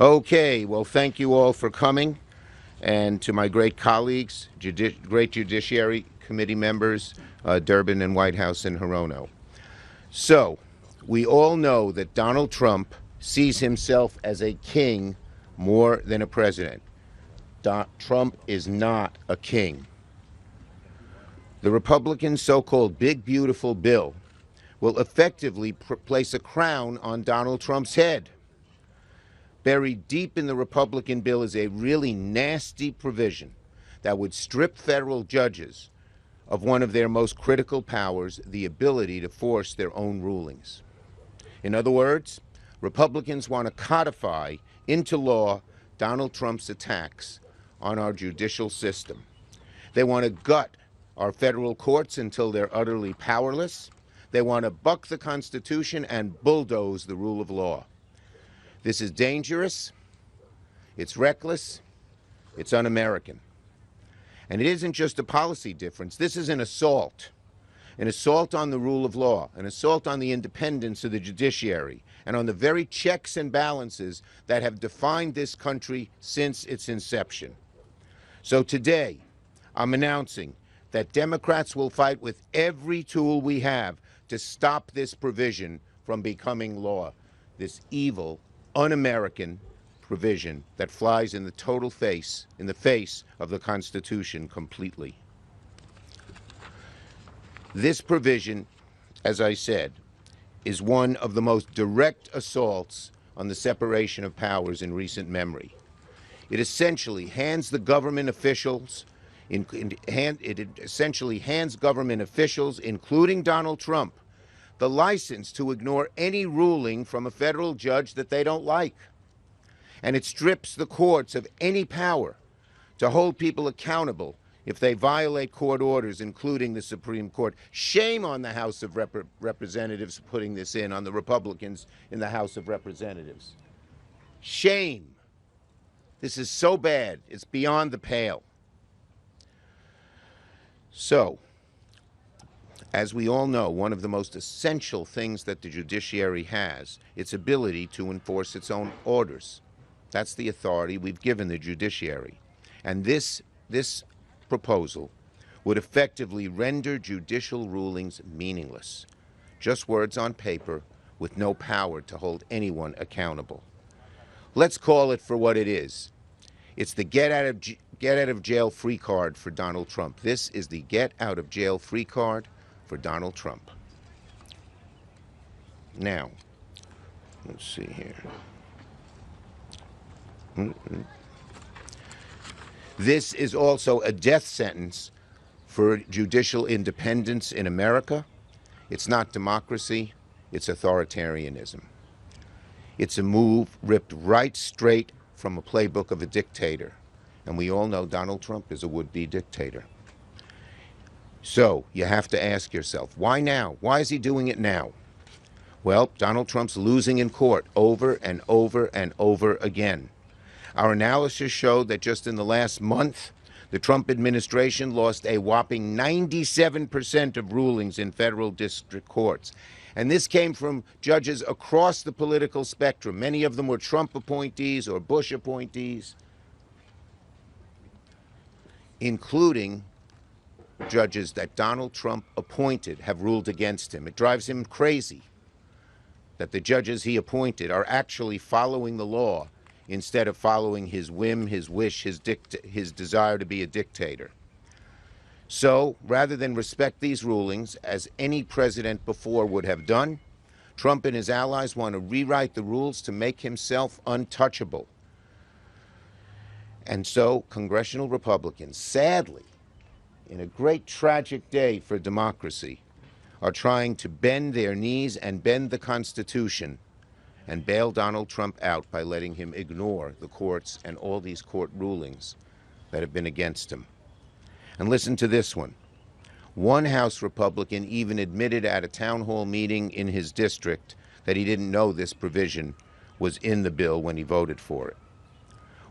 Okay, well, thank you all for coming, and to my great colleagues, great Judiciary Committee members, Durbin and Whitehouse and Hirono. So, we all know that Donald Trump sees himself as a king more than a president. Trump is not a king. The Republican so-called Big Beautiful Bill will effectively place a crown on Donald Trump's head. Buried deep in the Republican bill is a really nasty provision that would strip federal judges of one of their most critical powers, the ability to force their own rulings. In other words, Republicans want to codify into law Donald Trump's attacks on our judicial system. They want to gut our federal courts until they're utterly powerless. They want to buck the Constitution and bulldoze the rule of law. This is dangerous, it's reckless, it's un-American. And it isn't just a policy difference. This is an assault on the rule of law, an assault on the independence of the judiciary, and on the very checks and balances that have defined this country since its inception. So today, I'm announcing that Democrats will fight with every tool we have to stop this provision from becoming law, this evil, un-American provision that flies in the face of the Constitution completely. This provision, as I said, is one of the most direct assaults on the separation of powers in recent memory. It essentially hands government officials, including Donald Trump, the license to ignore any ruling from a federal judge that they don't like. And it strips the courts of any power to hold people accountable if they violate court orders, including the Supreme Court. Shame on the House of Representatives putting this on the Republicans in the House of Representatives. Shame. This is so bad, it's beyond the pale. So, as we all know, one of the most essential things that the judiciary has, its ability to enforce its own orders. That's the authority we've given the judiciary. And this proposal would effectively render judicial rulings meaningless. Just words on paper with no power to hold anyone accountable. Let's call it for what it is. It's the get out of jail free card for Donald Trump. This is the get out of jail free card for Donald Trump. Now, let's see here. This is also a death sentence for judicial independence in America. It's not democracy, it's authoritarianism. It's a move ripped right straight from a playbook of a dictator. And we all know Donald Trump is a would-be dictator. So you have to ask yourself, why now? Why is he doing it now? Well, Donald Trump's losing in court over and over and over again. Our analysis showed that just in the last month, the Trump administration lost a whopping 97% of rulings in federal district courts. And this came from judges across the political spectrum. Many of them were Trump appointees or Bush appointees, including judges that Donald Trump appointed have ruled against him. It drives him crazy that the judges he appointed are actually following the law instead of following his whim, his wish, his desire to be a dictator. So, rather than respect these rulings, as any president before would have done, Trump and his allies want to rewrite the rules to make himself untouchable. And so, congressional Republicans, sadly, in a great tragic day for democracy, are trying to bend their knees and bend the Constitution and bail Donald Trump out by letting him ignore the courts and all these court rulings that have been against him. And listen to this one. One House Republican even admitted at a town hall meeting in his district that he didn't know this provision was in the bill when he voted for it.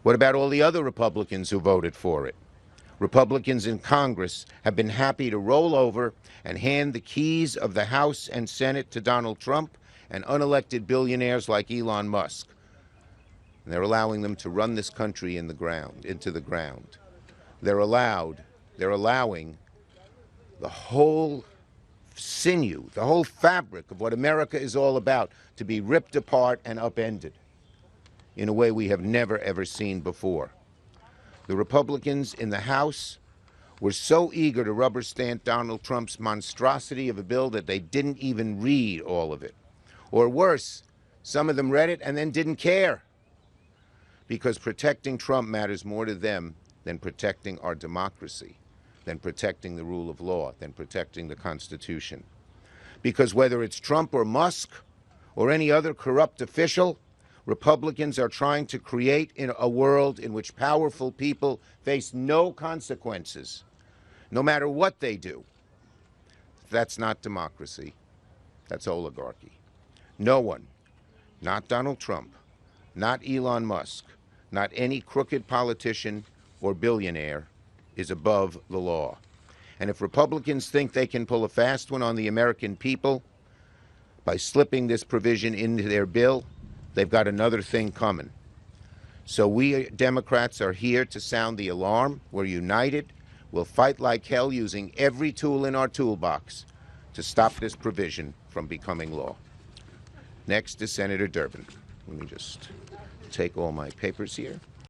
What about all the other Republicans who voted for it? Republicans in Congress have been happy to roll over and hand the keys of the House and Senate to Donald Trump and unelected billionaires like Elon Musk. And they're allowing them to run this country into the ground. They're allowing the whole sinew, the whole fabric of what America is all about to be ripped apart and upended in a way we have never, ever seen before. The Republicans in the House were so eager to rubber stamp Donald Trump's monstrosity of a bill that they didn't even read all of it. Or worse, some of them read it and then didn't care, because protecting Trump matters more to them than protecting our democracy, than protecting the rule of law, than protecting the Constitution. Because whether it's Trump or Musk or any other corrupt official, Republicans are trying to create a world in which powerful people face no consequences, no matter what they do. That's not democracy. That's oligarchy. No one, not Donald Trump, not Elon Musk, not any crooked politician or billionaire, is above the law. And if Republicans think they can pull a fast one on the American people by slipping this provision into their bill, they've got another thing coming. So we Democrats are here to sound the alarm. We're united. We'll fight like hell using every tool in our toolbox to stop this provision from becoming law. Next is Senator Durbin. Let me just take all my papers here.